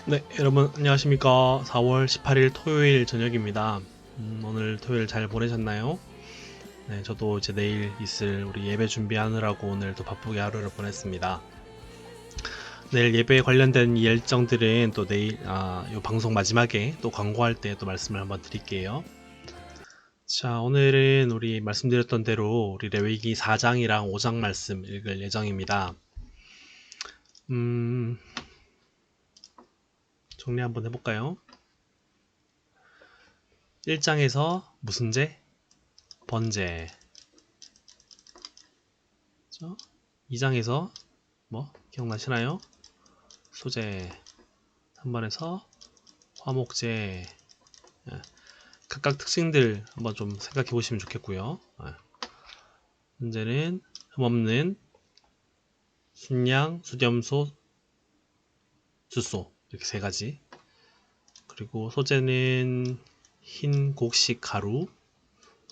네, 여러분 안녕하십니까. 4월 18일 토요일 저녁입니다. 오늘 토요일 잘 보내셨나요? 네, 저도 이제 내일 있을 우리 예배 준비하느라고 오늘도 바쁘게 하루를 보냈습니다. 내일 예배에 관련된 이 일정들은 또 내일 요 방송 마지막에 또 광고할 때 또 말씀을 한번 드릴게요. 자, 오늘은 우리 말씀드렸던 대로 우리 레위기 4장이랑 5장 말씀 읽을 예정입니다. 정리 한번 해볼까요? 1장에서 무슨 죄? 번제. 2장에서 뭐 기억나시나요? 소제. 3번에서 화목제. 각각 특징들 한번 좀 생각해 보시면 좋겠고요. 문제는 흠없는 순양, 수렴소, 수소 이렇게 세 가지. 그리고 소제는 흰 곡식 가루,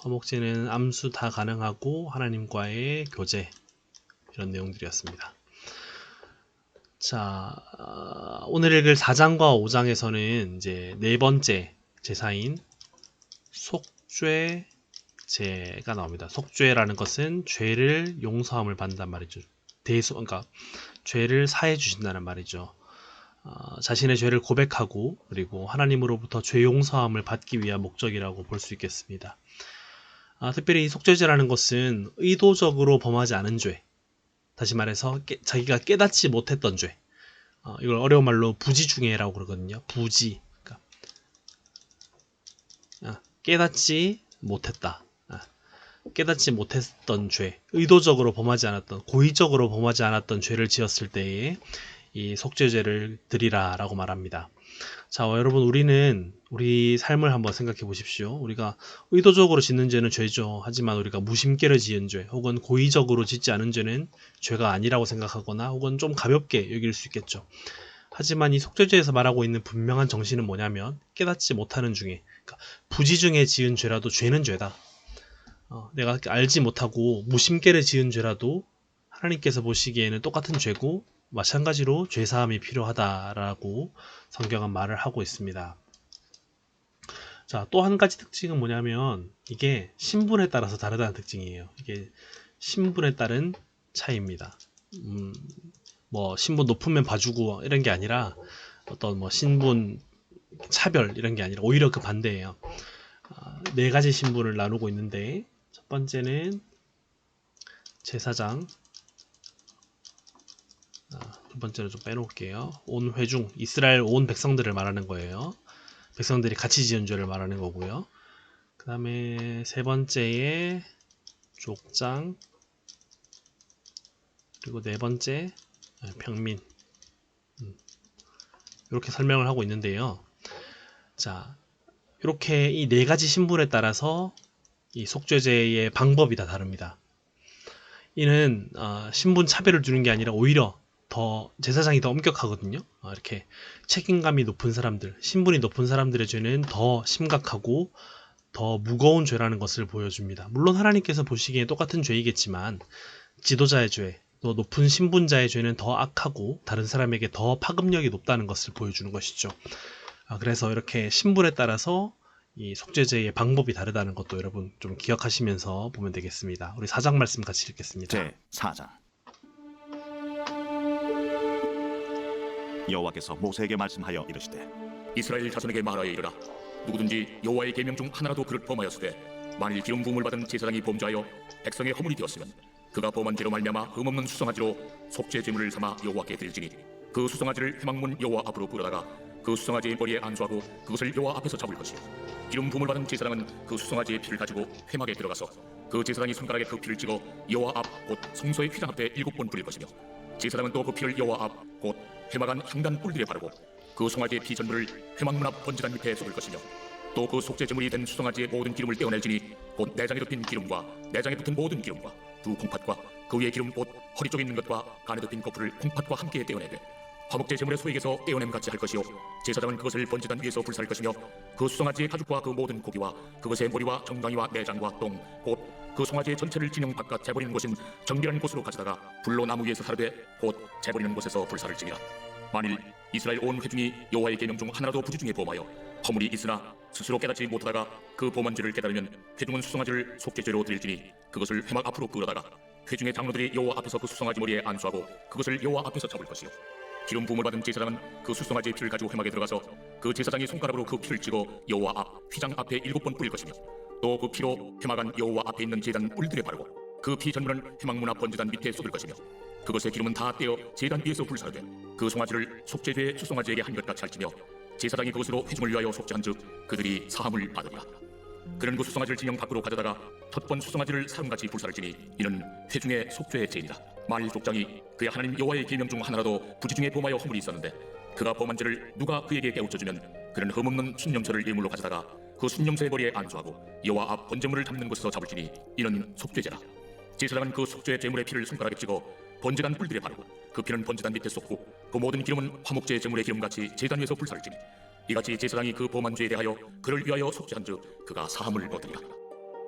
화목제는 암수 다 가능하고 하나님과의 교제, 이런 내용들이었습니다. 자, 오늘 읽을 4장과 5장에서는 이제 네 번째 제사인 속죄제가 나옵니다. 속죄라는 것은 죄를 용서함을 받는단 말이죠. 그러니까 죄를 사해 주신다는 말이죠. 자신의 죄를 고백하고 그리고 하나님으로부터 죄 용서함을 받기 위한 목적이라고 볼 수 있겠습니다. 특별히 이 속죄죄라는 것은 의도적으로 범하지 않은 죄, 다시 말해서 자기가 깨닫지 못했던 죄, 이걸 어려운 말로 부지중해라고 그러거든요. 부지, 그러니까 깨닫지 못했다, 깨닫지 못했던 죄, 의도적으로 범하지 않았던, 고의적으로 범하지 않았던 죄를 지었을 때에 이 속죄죄를 드리라 라고 말합니다. 자, 여러분, 우리는 우리 삶을 한번 생각해 보십시오. 우리가 의도적으로 짓는 죄는 죄죠. 하지만 우리가 무심결에 지은 죄 혹은 고의적으로 짓지 않은 죄는 죄가 아니라고 생각하거나 혹은 좀 가볍게 여길 수 있겠죠. 하지만 이 속죄죄에서 말하고 있는 분명한 정신은 뭐냐면 깨닫지 못하는 중에, 그러니까 부지중에 지은 죄라도 죄는 죄다. 내가 알지 못하고 무심결에 지은 죄라도 하나님께서 보시기에는 똑같은 죄고 마찬가지로 죄사함이 필요하다라고 성경은 말을 하고 있습니다. 자, 또 한 가지 특징은 뭐냐면 이게 신분에 따라서 다르다는 특징이에요. 이게 신분에 따른 차이입니다. 뭐 신분 높으면 봐주고 이런 게 아니라 어떤 뭐 신분 차별 이런 게 아니라 오히려 그 반대예요. 네 가지 신분을 나누고 있는데 첫 번째는 제사장, 두 번째로 좀 빼놓을게요. 온 회중, 이스라엘 온 백성들을 말하는 거예요. 백성들이 같이 지은 죄를 말하는 거고요. 그 다음에 세 번째에 족장, 그리고 네 번째 평민. 이렇게 설명을 하고 있는데요. 자, 이렇게 이 네 가지 신분에 따라서 이 속죄제의 방법이 다 다릅니다. 이는 신분 차별을 두는 게 아니라 오히려 더 제사장이 더 엄격하거든요. 이렇게 책임감이 높은 사람들, 신분이 높은 사람들의 죄는 더 심각하고 더 무거운 죄라는 것을 보여줍니다. 물론 하나님께서 보시기에 똑같은 죄이겠지만 지도자의 죄, 또 높은 신분자의 죄는 더 악하고 다른 사람에게 더 파급력이 높다는 것을 보여주는 것이죠. 그래서 이렇게 신분에 따라서 이 속죄제의 방법이 다르다는 것도 여러분 좀 기억하시면서 보면 되겠습니다. 우리 4장 말씀 같이 읽겠습니다. 제 4장. 여호와께서 모세에게 말씀하여 이르시되 이스라엘 자손에게 말하여 이르라. 누구든지 여호와의 계명 중 하나라도 그를 범하였으되 만일 기름 부음을 받은 제사장이 범죄하여 백성의 허물이 되었으면 그가 범한 죄로 말미암아 흠없는 수송아지로 속죄 제물을 삼아 여호와께 드릴지니 그 수송아지를 회막문 여호와 앞으로 불어다가 그 수송아지의 머리에 안수하고 그것을 여호와 앞에서 잡을 것이요 기름 부음을 받은 제사장은 그 수송아지의 피를 가지고 회막에 들어가서 그 제사장이 손가락에 그 피를 찍어 여호와 앞 곧 성소의 휘장 앞에 7번 뿌릴 것이며 제사장은 또 그 피를 여호와 앞 곧 회막 안 향단 뿔들에 바르고 그 송아지의 피 전부를 회막문 앞 번제단 밑에 쏟을 것이며 또 그 속죄 제물이 된 수송아지의 모든 기름을 떼어낼지니 곧 내장에 덮인 기름과 내장에 붙은 모든 기름과 두 콩팥과 그 위에 기름 곧 허리 쪽에 있는 것과 간에 덮인 거풀을 콩팥과 함께 떼어내되 화목제 제물의 소액에서 떼어냄같이 할 것이요 제사장은 그것을 번제단 위에서 불사할 것이며 그 수송아지의 가죽과 그 모든 고기와 그것의 머리와 정강이와 내장과 똥 곧 그 송아지의 전체를 진영 바깥 재버리는 곳인 정결한 곳으로 가져다가 불로 나무 위에서 사르되 곧 재버리는 곳에서 불사를지니라. 만일 이스라엘 온 회중이 여호와의 계명 중 하나라도 부지중에 범하여 허물이 있으나 스스로 깨닫지 못하다가 그 범한 죄를 깨달으면 회중은 수송아지를 속죄죄로 드릴지니 그것을 회막 앞으로 끌어다가 회중의 장로들이 여호와 앞에서 그 수송아지 머리에 안수하고 그것을 여호와 앞에서 잡을 것이요 기름 부음을 받은 제사장은 그 수송아지의 피를 가지고 회막에 들어가서 그 제사장이 손가락으로 그 피를 찍어 여호와 앞 휘장 앞에 7번 뿌릴 것이며 또 그 피로 회막 안 여호와 앞에 있는 제단 뿔들에 바르고 그 피 전부는 회막 문 앞 번제단 밑에 쏟을 것이며 그것의 기름은 다 떼어 제단 위에서 불사르되 그 송아지를 속죄죄의 수송아지에게 한 것 같이 할지며 제사장이 그것으로 회중을 위하여 속죄한즉 그들이 사함을 받으리라. 그는 그 수송아지를 진영 밖으로 가져다가 첫 번 수송아지를 사람같이 불사를지니 이는 회중의 속죄의 죄니라. 만일 족장이 그의 하나님 여호와의 계명 중 하나라도 부지중에 범하여 허물이 있었는데 그가 범한 죄를 누가 그에게 깨우쳐주면 그는 흠없는 순념처를 예물로 가져다가 그 순념서의 머리에 안수하고 여호와 앞 번제물을 잡는 곳에서 잡을지니 이는 속죄죄라. 제사장은 그 속죄 제물의 피를 손가락에 찍어 번제단 뿔들에 바르고 그 피는 번제단 밑에 쏟고 그 모든 기름은 화목제 제물의 기름같이 제단 위에서 불사를지니 이같이 제사장이 그 범한 죄에 대하여 그를 위하여 속죄한즉 그가 사함을 얻으리라.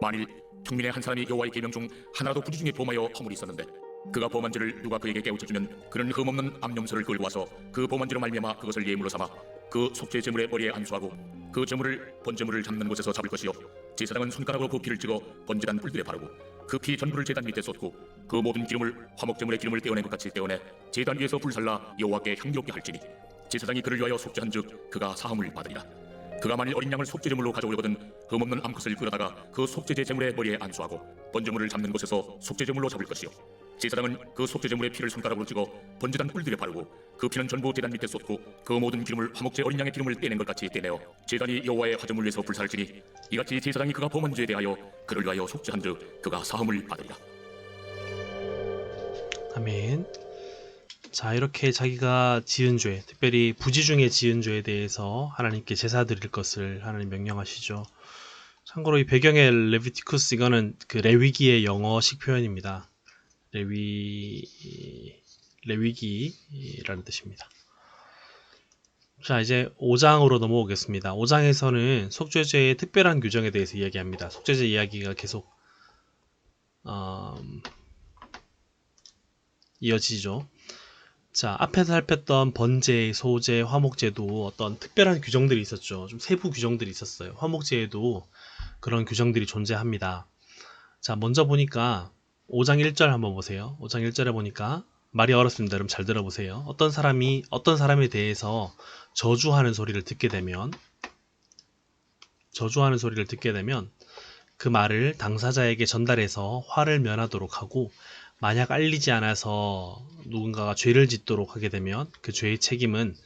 만일 평민의 한 사람이 여호와의 계명 중 하나라도 부지중에 범하여 허물이 있었는데 그가 범한 죄를 누가 그에게 깨우쳐주면 그는 흠없는 암염소를 끌고 와서 그 범한 죄로 말미암아 그것을 예물로 삼아 그 속죄 제물의 머리에 안수하고 그 제물을 번제물을 잡는 곳에서 잡을 것이요 제사장은 손가락으로 그 피를 찍어 번제단 뿔들에 바르고 그 피 전부를 제단 밑에 쏟고 그 모든 기름을 화목제물의 기름을 떼어낸 것 같이 떼어내 제단 위에서 불살라 여호와께 향기롭게 할지니 제사장이 그를 위하여 속죄한즉 그가 사함을 받으리라. 그가 만일 어린 양을 속죄제물로 가져오려거든 흠없는 암컷을 끌어다가 그 속죄제 제물의 머리에 안수하고 번제물을 잡는 곳에서 속죄제물로 잡을 것이요 제사장은 그 속죄제물의 피를 손가락으로 찍어 번제단 뿔들에 바르고 그 피는 전부 제단 밑에 쏟고 그 모든 기름을 화목제 어린 양의 기름을 떼낸 것 같이 떼내어 제단이 여호와의 화제물 위에서 불살지니 이같이 제사장이 그가 범한 죄에 대하여 그를 위하여 속죄한즉 그가 사함을 받으리라. 아멘. 자, 이렇게 자기가 지은 죄, 특별히 부지 중에 지은 죄에 대해서 하나님께 제사 드릴 것을 하나님 명령하시죠. 참고로 이 배경의 레비티쿠스, 이거는 그 레위기의 영어식 표현입니다. 레위기라는 뜻입니다. 자, 이제 5장으로 넘어오겠습니다. 5장에서는 속죄죄의 특별한 규정에 대해서 이야기합니다. 속죄죄 이야기가 계속 이어지죠. 자, 앞에서 살폈던 번제, 소제, 화목제도 어떤 특별한 규정들이 있었죠. 좀 세부 규정들이 있었어요. 화목제에도 그런 규정들이 존재합니다. 자, 먼저 보니까 5장 1절 한번 보세요. 5장 1절에 보니까 말이 어렵습니다. 여러분 잘 들어보세요. 어떤 사람에 대해서 저주하는 소리를 듣게 되면 그 말을 당사자에게 전달해서 화를 면하도록 하고, 만약 알리지 않아서 누군가가 죄를 짓도록 하게 되면 그 죄의 책임은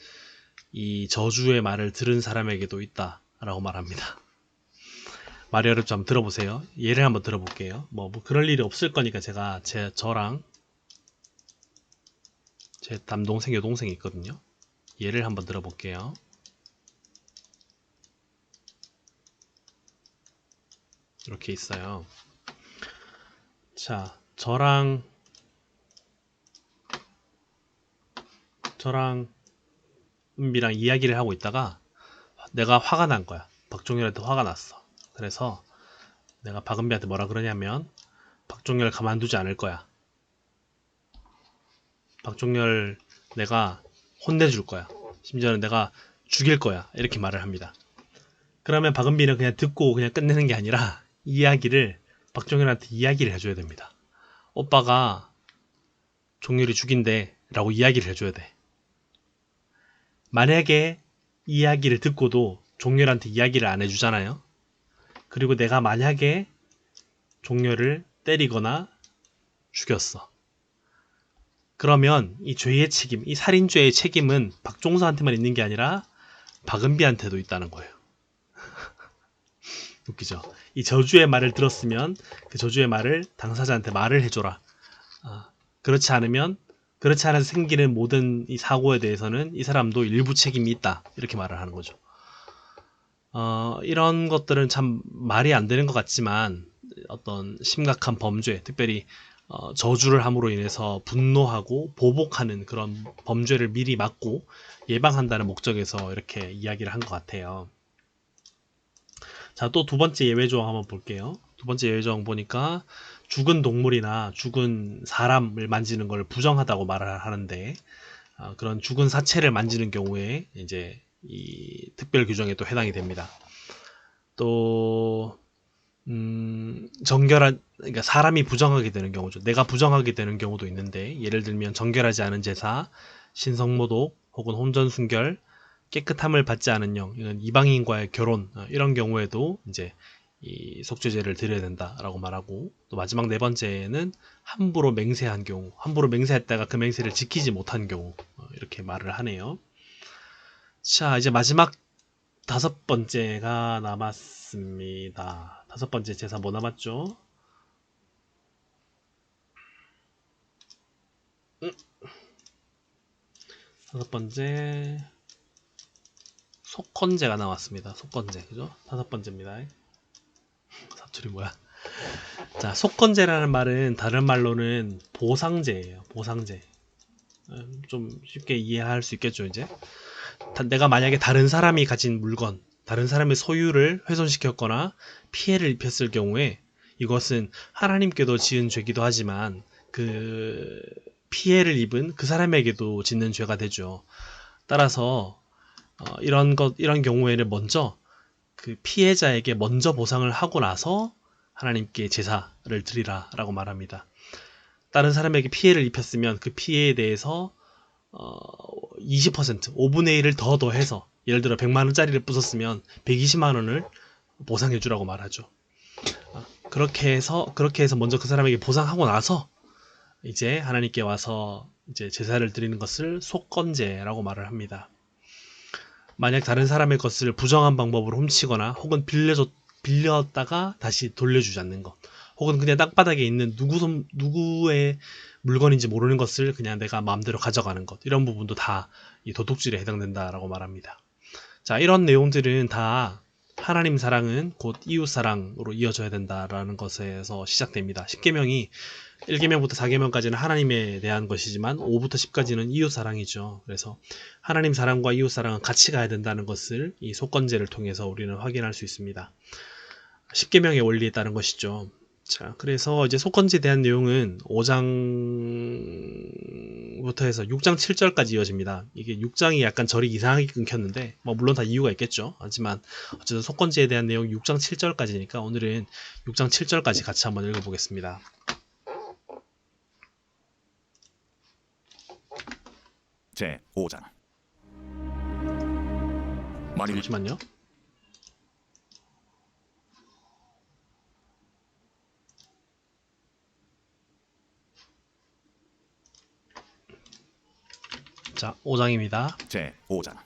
이 저주의 말을 들은 사람에게도 있다라고 말합니다. 말이 어렵죠? 한번 들어보세요. 예를 한번 들어볼게요. 뭐 그럴 일이 없을 거니까 제가 저랑 제 남동생, 여동생이 있거든요. 예를 한번 들어볼게요. 이렇게 있어요. 자, 저랑 은비랑 이야기를 하고 있다가 내가 화가 난 거야. 박종렬한테 화가 났어. 그래서 내가 박은비한테 뭐라 그러냐면, 박종렬 가만두지 않을 거야. 박종렬 내가 혼내줄 거야. 심지어는 내가 죽일 거야. 이렇게 말을 합니다. 그러면 박은비는 그냥 듣고 그냥 끝내는 게 아니라 박종렬한테 이야기를 해줘야 됩니다. 오빠가 종렬이 죽인대 라고 이야기를 해줘야 돼. 만약에 이야기를 듣고도 종렬한테 이야기를 안 해주잖아요. 그리고 내가 만약에 종렬을 때리거나 죽였어. 그러면 이 죄의 책임, 이 살인죄의 책임은 박종서한테만 있는 게 아니라 박은비한테도 있다는 거예요. 웃기죠? 이 저주의 말을 들었으면 그 저주의 말을 당사자한테 말을 해줘라. 그렇지 않아서 생기는 모든 이 사고에 대해서는 이 사람도 일부 책임이 있다. 이렇게 말을 하는 거죠. 이런 것들은 참 말이 안 되는 것 같지만 어떤 심각한 범죄, 특별히 저주를 함으로 인해서 분노하고 보복하는 그런 범죄를 미리 막고 예방한다는 목적에서 이렇게 이야기를 한 것 같아요. 자, 또 두 번째 예외 조항 한번 볼게요. 두 번째 예외 조항 보니까 죽은 동물이나 죽은 사람을 만지는 걸 부정하다고 말을 하는데, 그런 죽은 사체를 만지는 경우에 이제 이 특별 규정에 또 해당이 됩니다. 또 그러니까 사람이 부정하게 되는 경우죠. 내가 부정하게 되는 경우도 있는데, 예를 들면 정결하지 않은 제사, 신성모독, 혹은 혼전순결, 깨끗함을 받지 않은 영, 이건 이방인과의 결혼, 이런 경우에도 이제 이 속죄제를 드려야 된다라고 말하고, 또 마지막 네 번째는 함부로 맹세한 경우, 함부로 맹세했다가 그 맹세를 지키지 못한 경우, 이렇게 말을 하네요. 자, 이제 마지막 다섯 번째가 남았습니다. 다섯 번째 제사 뭐 남았죠? 다섯 번째 속건제가 나왔습니다. 속건제, 그죠? 다섯 번째입니다. 사투리 뭐야? 자, 속건제라는 말은 다른 말로는 보상제예요. 보상제. 좀 쉽게 이해할 수 있겠죠, 이제? 내가 만약에 다른 사람이 가진 물건, 다른 사람의 소유를 훼손시켰거나 피해를 입혔을 경우에 이것은 하나님께도 지은 죄기도 하지만 그 피해를 입은 그 사람에게도 짓는 죄가 되죠. 따라서 이런 경우에는 먼저 그 피해자에게 먼저 보상을 하고 나서 하나님께 제사를 드리라라고 말합니다. 다른 사람에게 피해를 입혔으면 그 피해에 대해서 20%, 5분의 1을 더 더해서, 예를 들어 100만 원짜리를 부쉈으면 120만 원을 보상해 주라고 말하죠. 그렇게 해서 먼저 그 사람에게 보상하고 나서 이제 하나님께 와서 이제 제사를 드리는 것을 속건제라고 말을 합니다. 만약 다른 사람의 것을 부정한 방법으로 훔치거나 혹은 빌렸다가 다시 돌려주지 않는 것, 혹은 그냥 땅바닥에 있는 누구의 물건인지 모르는 것을 그냥 내가 마음대로 가져가는 것, 이런 부분도 다 이 도둑질에 해당된다라고 말합니다. 자, 이런 내용들은 다 하나님 사랑은 곧 이웃 사랑으로 이어져야 된다라는 것에서 시작됩니다. 10계명이 1계명부터 4계명까지는 하나님에 대한 것이지만 5부터 10까지는 이웃 사랑이죠. 그래서 하나님 사랑과 이웃 사랑은 같이 가야 된다는 것을 이 속건제를 통해서 우리는 확인할 수 있습니다. 10계명의 원리에 따른 것이죠. 자, 그래서 이제 속건제에 대한 내용은 5장부터 해서 6장 7절까지 이어집니다. 이게 6장이 약간 절이 이상하게 끊겼는데, 뭐 물론 다 이유가 있겠죠. 하지만 어쨌든 속건제에 대한 내용 6장 7절까지니까 오늘은 6장 7절까지 같이 한번 읽어보겠습니다. 제 5장. 만일 잠시만요. 자, 5장입니다. 제 5장.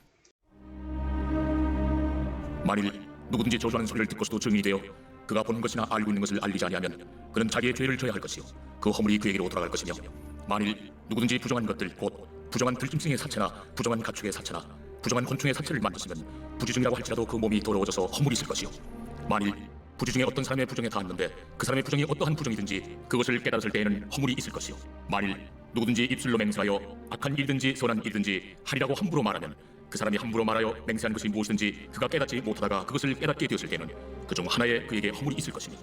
만일 누구든지 저주하는 소리를 듣고서도 증인이 되어 그가 보는 것이나 알고 있는 것을 알리지 아니하면 그는 자기의 죄를 져야 할 것이요 그 허물이 그에게로 돌아갈 것이며, 만일 누구든지 부정한 것들 곧 부정한 들짐승의 사체나 부정한 가축의 사체나 부정한 곤충의 사체를 만졌으면 부지중이라고 할지라도 그 몸이 더러워져서 허물이 있을 것이요, 만일 부지중에 어떤 사람의 부정에 닿았는데 그 사람의 부정이 어떠한 부정이든지 그것을 깨달았을 때에는 허물이 있을 것이요, 만일 누구든지 입술로 맹세하여 악한 일이든지 선한 일이든지 하리라고 함부로 말하면 그 사람이 함부로 말하여 맹세한 것이 무엇이든지 그가 깨닫지 못하다가 그것을 깨닫게 되었을 때는 그 중 하나에 그에게 허물이 있을 것이니,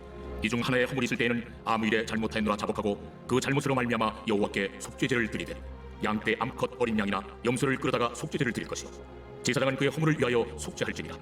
이 중 하나에 허물이 있을 때에는 아무 일에 잘못하였노라 자복하고 그 잘못으로 말미암아 여호와께 속죄제를 드리되 양떼 암컷 어린 양이나 염소를 끌어다가 속죄제를 드릴 것이요, 제사장은 그의 허물을 위하여 속죄할지니라.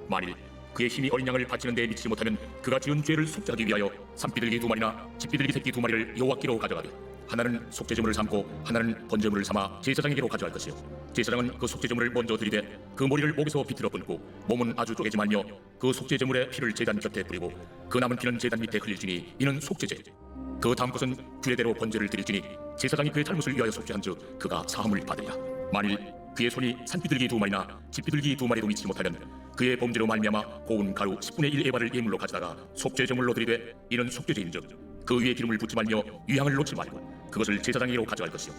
만일 그의 힘이 어린 양을 바치는 데에 미치지 못하면 그가 지은 죄를 속죄하기 위하여 산비둘기 2마리나 집비둘기 새끼 2마리를 여호와께로 가져가되 하나는 속죄제물을 삼고 하나는 번제물을 삼아 제사장에게로 가져갈 것이요, 제사장은 그 속죄제물을 먼저 드리되 그 머리를 목에서 비틀어 끊고 몸은 아주 쪼개지 말며 그 속죄제물의 피를 제단 곁에 뿌리고 그 남은 피는 제단 밑에 흘릴지니 이는 속죄제. 그 다음 것은 규례대로 번제를 드릴지니 제사장이 그의 잘못을 위하여 속죄한즉 그가 사함을 받으리라. 만일 그의 손이 산비둘기 2마리나 집비둘기 2마리도 미치지 못하면 그의 범죄로 말미암아 고운 가루 10분의 1 에바를 예물로 가져다가 속죄제물로 드리되 이는 속죄제인즉 그 위에 기름을 붓지 말며 유향을 놓지 말고 그것을 제사장에게로 가져갈 것이요,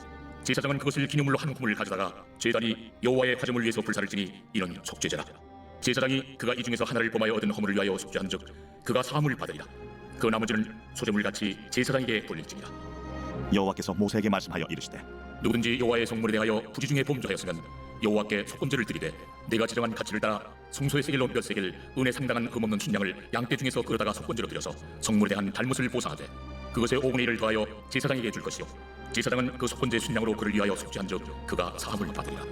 제사장은 그것을 기념물로 한 흠을 가져다가 제단이 여호와의 화제물 위에서 불사를지니 이는 속죄제라. 제사장이 그가 이 중에서 하나를 범하여 얻은 허물을 위하여 속죄한즉 그가 사함을 받으리라. 그 나머지는 소제물같이 제사장에게 돌릴지니라. 여호와께서 모세에게 말씀하여 이르시되 누구든지 여호와의 성물에 대하여 부지중에 범죄하였으면 여호와께 속건제를 드리되 내가 지정한 가치를 따라 성소의 세겔로 몇 세겔 은에 상당한 흠없는 순양을 양떼 중에서 끌어다가 속건제로 드려서 성물에 대한 잘못을 보상하되 그것의 5분의 1을 더하여 제사장에게 줄 것이요 제사장은 그 속건제 순양으로 그를 위하여 속죄한즉 그가 사함을 받으리라.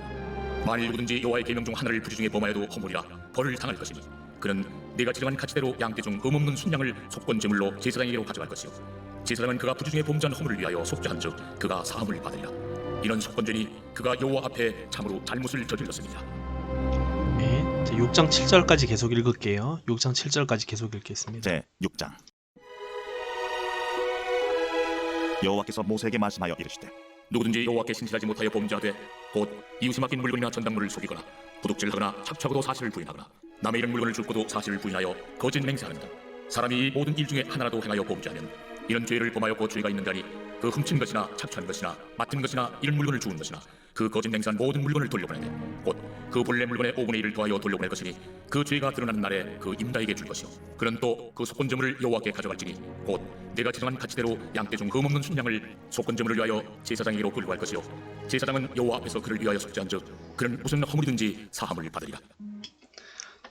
만일 누구든지 여호와의 계명 중 하나를 부지중에 범하여도 허물이라 벌을 당할 것이니 그는 내가 지정한 가치대로 양떼 중 흠없는 순양을 속건제물로 제사장에게로 가져갈 것이요 제사장은 그가 부지중에 범죄한 허물을 위하여 속죄한즉 그가 사함을 받으리라. 이런 속건제니 그가 여호와 앞에 참으로 잘못을 저질렀습니다. 네, 6장 7절까지 계속 읽을게요. 6장 7절까지 계속 읽겠습니다. 제 6장. 여호와께서 모세에게 말씀하여 이르시되 누구든지 여호와께 신실하지 못하여 범죄하되 곧 이웃이 맡긴 물건이나 전당물을 속이거나 도둑질하거나 착취하고도 사실을 부인하거나 남의 이런 물건을 줍고도 사실을 부인하여 거짓 맹세하는 것 사람이 이 모든 일 중에 하나라도 행하여 범죄하면 이런 죄를 범하였고 죄가 있는 자니 그 훔친 것이나 착취한 것이나 맡은 것이나 이런 물건을 주운 것이나 그 거짓 맹세한 모든 물건을 돌려보내되 곧 그 본래 물건의 5분의 1을 더하여 돌려보낼 것이니 그 죄가 드러나는 날에 그 임다에게 줄 것이요 그는 또 그 속건제물을 여호와께 가져갈지니 곧 내가 지정한 가치대로 양떼 중 흠없는 순양을 속건제물을 위하여 제사장에게로 끌고 갈 것이요 제사장은 여호와 앞에서 그를 위하여 속죄한즉 그는 무슨 허물이든지 사함을 받으리라.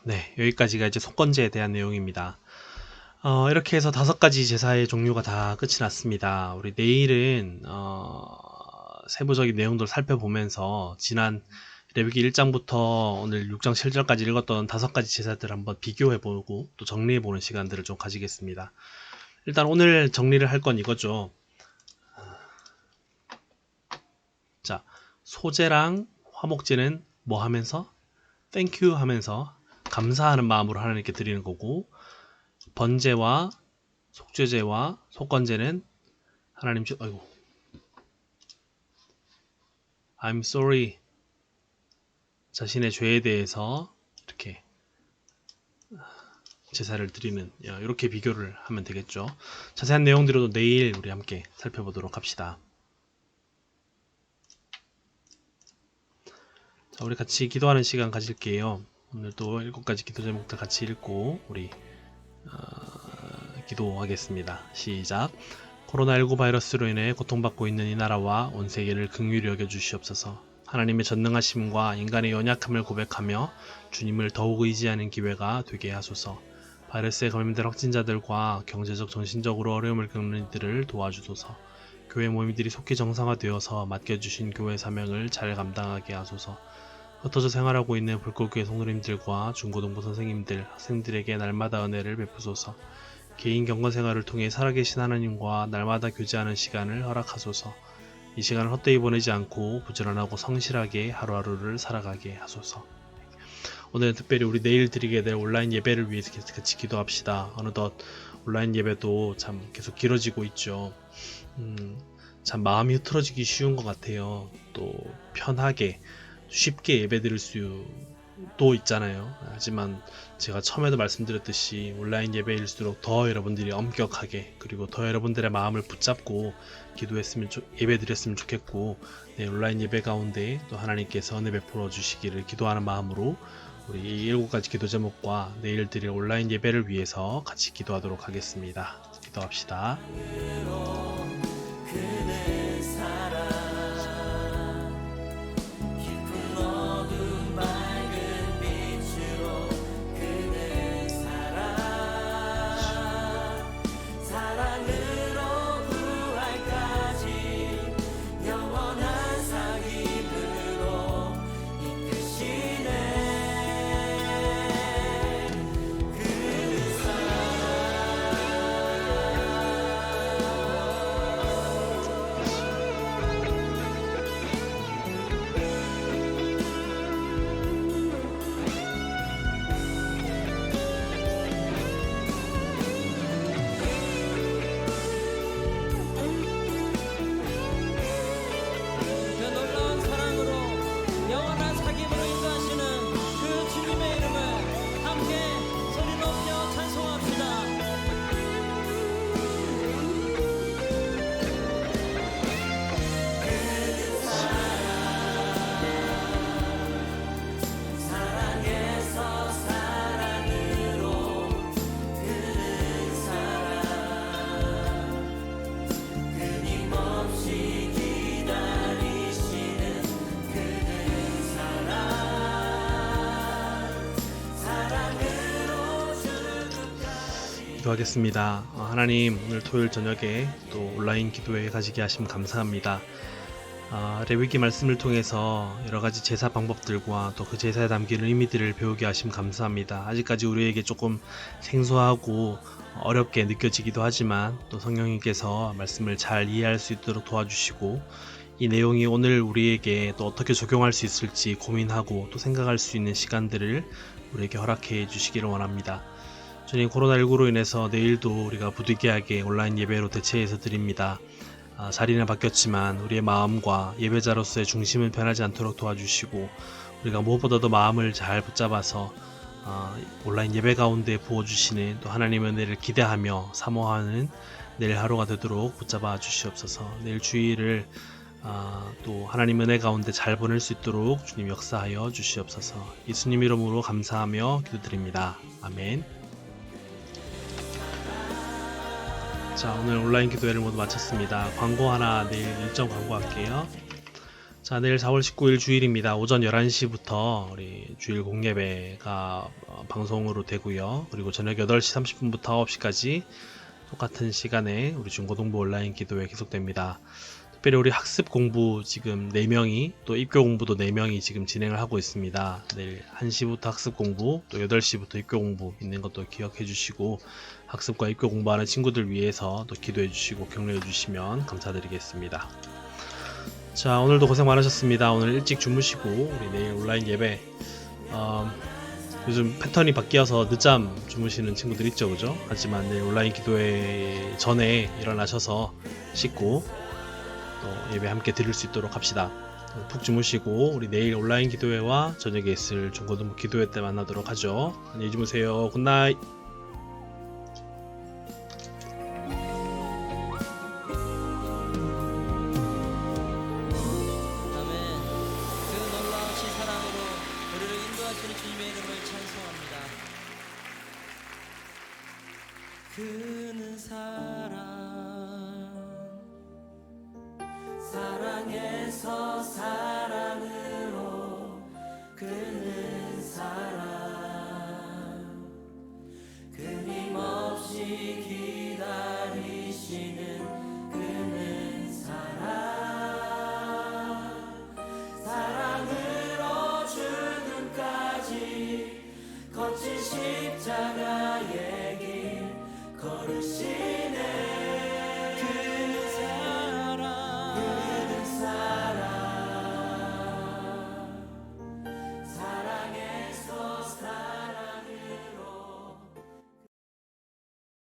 네, 여기까지가 이제 속건제에 대한 내용입니다. 이렇게 해서 5가지 제사의 종류가 다 끝이 났습니다. 우리 내일은 세부적인 내용들을 살펴보면서 지난 레위기 1장부터 오늘 6장 7절까지 읽었던 5가지 제사들을 한번 비교해보고 또 정리해보는 시간들을 좀 가지겠습니다. 일단 오늘 정리를 할 건 이거죠. 자, 소제랑 화목제는 뭐 하면서? 땡큐 하면서 감사하는 마음으로 하나님께 드리는 거고, 번제와 속죄제와 속건제는 하나님 아이고 I'm sorry 자신의 죄에 대해서 이렇게 제사를 드리는 이렇게 비교를 하면 되겠죠. 자세한 내용들도 내일 우리 함께 살펴보도록 합시다. 자, 우리 같이 기도하는 시간 가질게요. 오늘도 7가지 기도 제목들 같이 읽고 우리 기도하겠습니다. 시작. 코로나19 바이러스로 인해 고통받고 있는 이 나라와 온 세계를 긍휼히 여겨 주시옵소서. 하나님의 전능하심과 인간의 연약함을 고백하며 주님을 더욱 의지하는 기회가 되게 하소서. 바이러스에 감염된 확진자들과 경제적 정신적으로 어려움을 겪는 이들을 도와주소서. 교회 모임들이 속히 정상화되어서 맡겨주신 교회 사명을 잘 감당하게 하소서. 흩어져 생활하고 있는 불꽃교회 성도님들과 중고등부 선생님들, 학생들에게 날마다 은혜를 베푸소서. 개인 경건 생활을 통해 살아계신 하나님과 날마다 교제하는 시간을 허락하소서. 이 시간을 헛되이 보내지 않고 부지런하고 성실하게 하루하루를 살아가게 하소서. 오늘 특별히 우리 내일 드리게 될 온라인 예배를 위해서 같이 기도합시다. 어느덧 온라인 예배도 참 계속 길어지고 있죠. 참 마음이 흐트러지기 쉬운 것 같아요. 또 편하게 쉽게 예배 드릴 수도 있잖아요. 하지만 제가 처음에도 말씀드렸듯이 온라인 예배일수록 더 여러분들이 엄격하게 그리고 더 여러분들의 마음을 붙잡고 예배 드렸으면 좋겠고, 네, 온라인 예배 가운데 또 하나님께서 은혜 베풀어 주시기를 기도하는 마음으로 우리 이 7가지 기도 제목과 내일 드릴 온라인 예배를 위해서 같이 기도하도록 하겠습니다. 기도합시다. 기도하겠습니다. 하나님, 오늘 토요일 저녁에 또 온라인 기도회 가지게 하심 감사합니다. 레위기 말씀을 통해서 여러 가지 제사 방법들과 또 그 제사에 담긴 의미들을 배우게 하심 감사합니다. 아직까지 우리에게 조금 생소하고 어렵게 느껴지기도 하지만 또 성령님께서 말씀을 잘 이해할 수 있도록 도와주시고 이 내용이 오늘 우리에게 또 어떻게 적용할 수 있을지 고민하고 또 생각할 수 있는 시간들을 우리에게 허락해 주시기를 원합니다. 주님, 코로나19로 인해서 내일도 우리가 부득이하게 온라인 예배로 대체해서 드립니다. 자리는 바뀌었지만 우리의 마음과 예배자로서의 중심은 변하지 않도록 도와주시고 우리가 무엇보다도 마음을 잘 붙잡아서 온라인 예배 가운데 부어주시는 또 하나님의 은혜를 기대하며 사모하는 내일 하루가 되도록 붙잡아 주시옵소서. 내일 주일을 또 하나님 은혜 가운데 잘 보낼 수 있도록 주님 역사하여 주시옵소서. 예수님 이름으로 감사하며 기도드립니다. 아멘. 자, 오늘 온라인 기도회를 모두 마쳤습니다. 광고 하나 내일 일정 광고할게요. 자, 내일 4월 19일 주일입니다. 오전 11시부터 우리 주일 공예배가 방송으로 되고요. 그리고 저녁 8시 30분부터 9시까지 똑같은 시간에 우리 중고등부 온라인 기도회 계속됩니다. 특별히 우리 학습 공부 지금 4명이 또 입교 공부도 4명이 지금 진행을 하고 있습니다. 내일 1시부터 학습 공부 또 8시부터 입교 공부 있는 것도 기억해 주시고 학습과 입교 공부하는 친구들 위해서 또 기도해 주시고 격려해 주시면 감사드리겠습니다. 자, 오늘도 고생 많으셨습니다. 오늘 일찍 주무시고 우리 내일 온라인 예배 요즘 패턴이 바뀌어서 늦잠 주무시는 친구들 있죠, 그죠? 하지만 내일 온라인 기도회 전에 일어나셔서 씻고 또 예배 함께 드릴 수 있도록 합시다. 푹 주무시고 우리 내일 온라인 기도회와 저녁에 있을 중고등부 기도회 때 만나도록 하죠. 안녕히 주무세요. 굿나잇. 그는 사랑에서 사랑으로 그는 사랑